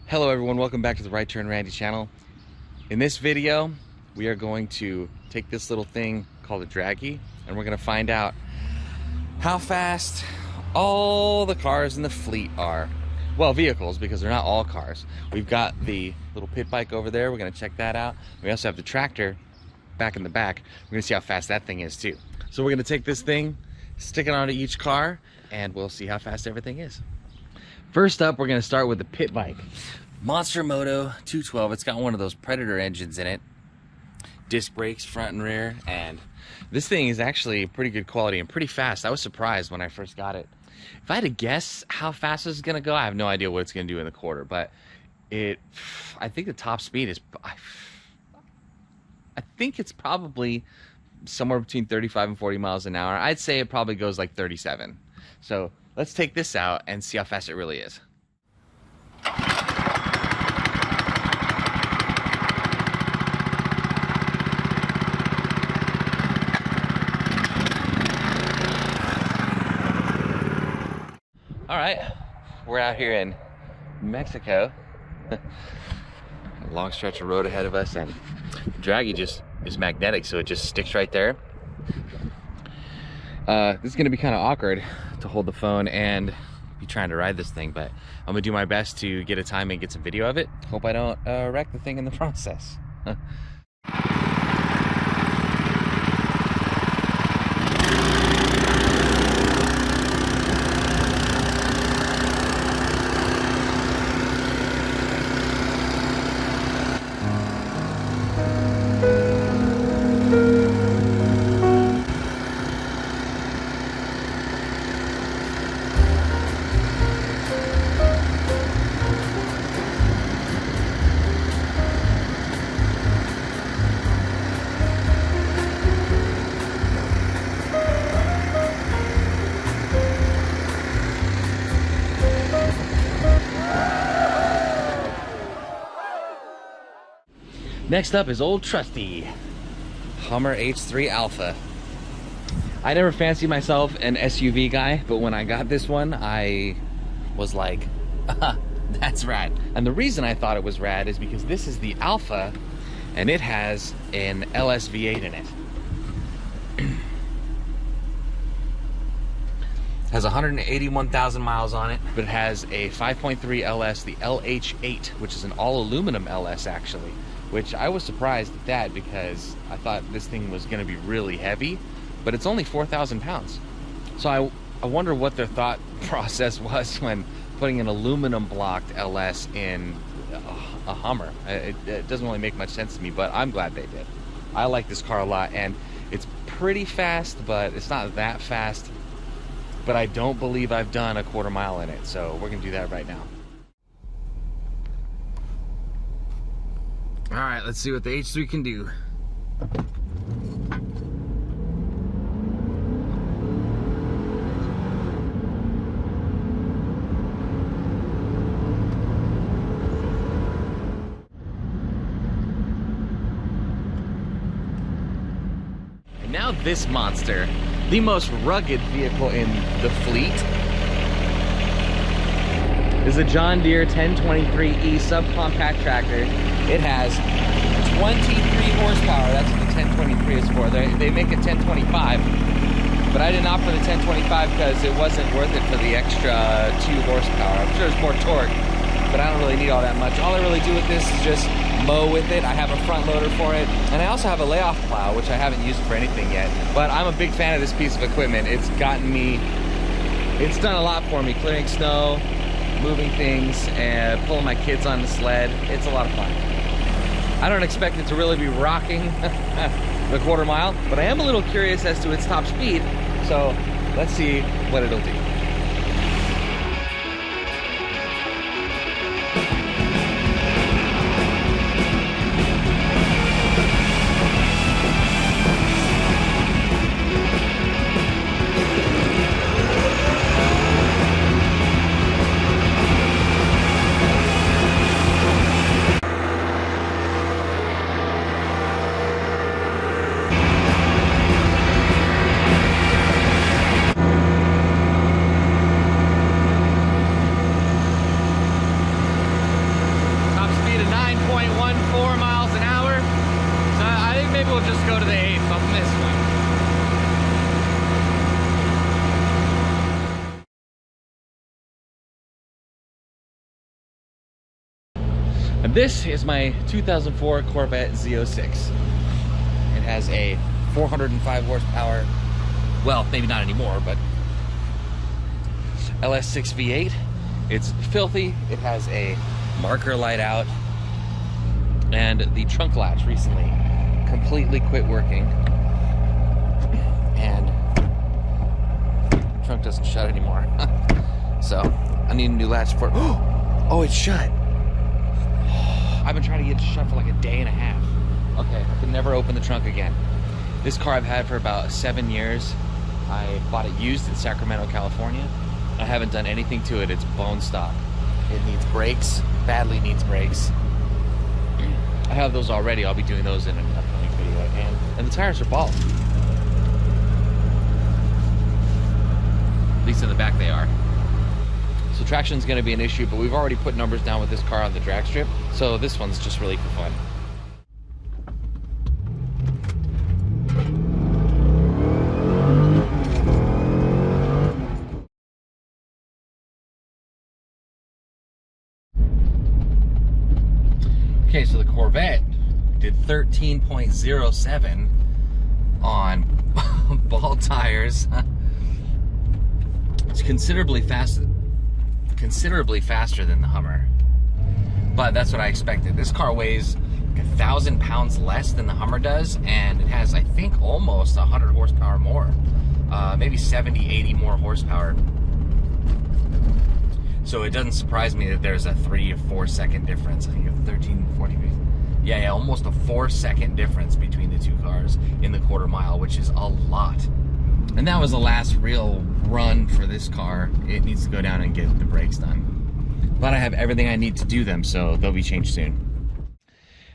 Hello everyone, welcome back to the Right Turn Randy channel. In this video, we are going to take this little thing called a Dragy, and we're going to find out how fast all the cars in the fleet are. Well, vehicles, because they're not all cars. We've got the little pit bike over there, we're going to check that out. We also have the tractor back in the back. We're going to see how fast that thing is too. So we're going to take this thing, stick it onto each car, and we'll see how fast everything is. First up, we're going to start with the pit bike. Monster Moto 212. It's got one of those Predator engines in it. Disc brakes, front and rear. And this thing is actually pretty good quality and pretty fast. I was surprised when I first got it. If I had to guess how fast this is going to go, I have no idea what it's going to do in the quarter. But I think the top speed is... I think it's probably somewhere between 35 and 40 miles an hour. I'd say it probably goes like 37. So let's take this out and see how fast it really is. All right, we're out here in Mexico. A long stretch of road ahead of us, and Dragy just is magnetic, so it just sticks right there. This is gonna be kind of awkward to hold the phone and be trying to ride this thing, but I'm gonna do my best to get a time and get some video of it. Hope I don't wreck the thing in the process. Next up is old trusty Hummer H3 Alpha. I never fancied myself an SUV guy, but when I got this one, I was like, that's rad. And the reason I thought it was rad is because this is the Alpha, and it has an LS V8 in it. Has 181,000 miles on it, but it has a 5.3 LS, the LH8, which is an all-aluminum LS actually. Which I was surprised at that because I thought this thing was going to be really heavy, but it's only 4,000 pounds. So I wonder what their thought process was when putting an aluminum blocked LS in a Hummer. It doesn't really make much sense to me, but I'm glad they did. I like this car a lot, and it's pretty fast, but it's not that fast. But I don't believe I've done a quarter mile in it, so we're going to do that right now. All right, let's see what the H3 can do. And now this monster, the most rugged vehicle in the fleet, is a John Deere 1023E subcompact tractor. It has 23 horsepower. That's what the 1023 is for. They make a 1025, but I didn't opt for the 1025 because it wasn't worth it for the extra 2 horsepower. I'm sure there's more torque, but I don't really need all that much. All I really do with this is just mow with it. I have a front loader for it, and I also have a layoff plow, which I haven't used for anything yet. But I'm a big fan of this piece of equipment. It's done a lot for me, clearing snow, moving things, and pulling my kids on the sled. It's a lot of fun. I don't expect it to really be rocking the quarter mile, but I am a little curious as to its top speed, so let's see what it'll do. 1.14 miles an hour. So I think maybe we'll just go to the 8th on this one. And this is my 2004 Corvette Z06. It has a 405 horsepower, well, maybe not anymore, but LS6 V8. It's filthy. It has a marker light out, and the trunk latch recently completely quit working, and the trunk doesn't shut anymore. So I need a new latch for it. Oh, it's shut. I've been trying to get it shut for like a day and a half. Okay, I can never open the trunk again. This car I've had for about 7 years. I bought it used in Sacramento, California. I haven't done anything to it. It's bone stock. It needs brakes, badly needs brakes. I have those already. I'll be doing those in an upcoming video. And the tires are bald. At least in the back they are. So traction's gonna be an issue, but we've already put numbers down with this car on the drag strip. So this one's just really for fun. Okay, so the Corvette did 13.07 on ball tires. It's considerably faster than the Hummer, but that's what I expected. This car weighs like 1,000 pounds less than the Hummer does, and it has, I think, almost 100 horsepower more, maybe 70, 80 more horsepower. So it doesn't surprise me that there's a 3 or 4 second difference. I think it's 13, 14, yeah, almost a 4-second difference between the two cars in the quarter mile, which is a lot. And that was the last real run for this car. It needs to go down and get the brakes done. But I have everything I need to do them, so they'll be changed soon.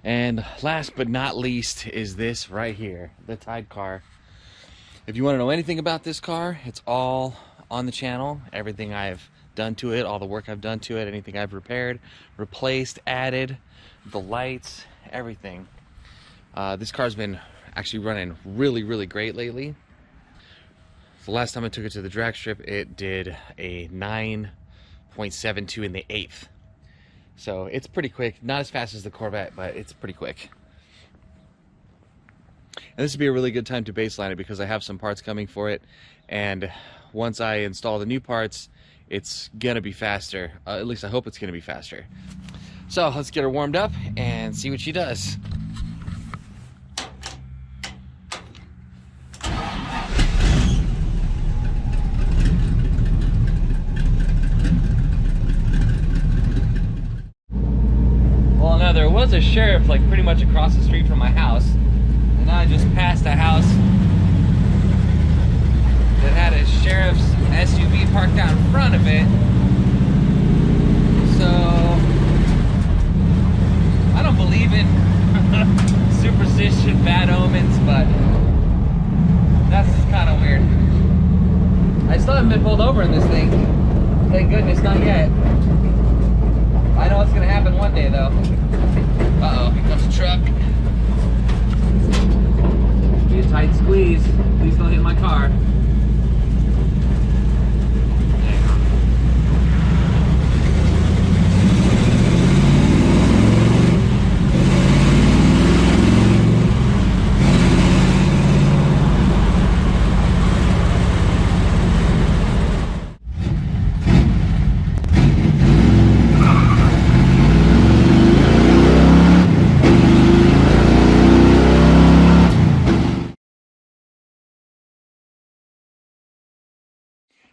And last but not least is this right here, the Tide car. If you want to know anything about this car, it's all on the channel. Everything I've done to it, all the work I've done to it, anything I've repaired, replaced, added, the lights, everything. This car's been actually running really, really great lately. The last time I took it to the drag strip, it did a 9.72 in the 8th. So it's pretty quick. Not as fast as the Corvette, but it's pretty quick. And this would be a really good time to baseline it because I have some parts coming for it. And once I install the new parts, it's gonna be faster. At least I hope it's gonna be faster. So let's get her warmed up and see what she does. Well, now there was a sheriff like pretty much across the street from my house, and I just passed a house that had a sheriff's SUV parked out in front of it. So I don't believe in superstition, bad omens, but that's just kind of weird. I still haven't been pulled over in this thing. Thank goodness, not yet. I know it's gonna happen one day though. Uh-oh, here comes a truck. Be a tight squeeze. Please don't hit my car.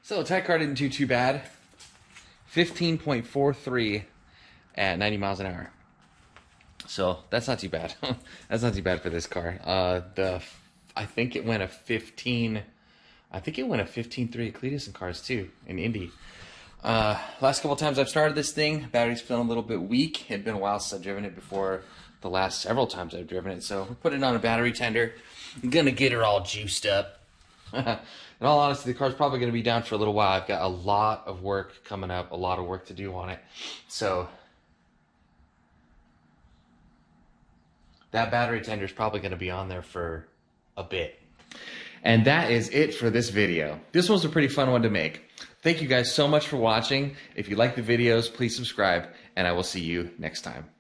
So the Tide car didn't do too bad. 15.43 at 90 miles an hour. So that's not too bad. That's not too bad for this car. I think it went a 15. I think it went a 15.3 at Cletus in cars too in Indy. Last couple times I've started this thing, battery's feeling a little bit weak. It'd been a while since I've driven it before the last several times I've driven it. So we put it on a battery tender. I'm gonna get her all juiced up. In all honesty, the car's probably going to be down for a little while. I've got a lot of work coming up, a lot of work to do on it. So that battery tender is probably going to be on there for a bit. And that is it for this video. This was a pretty fun one to make. Thank you guys so much for watching. If you like the videos, please subscribe, and I will see you next time.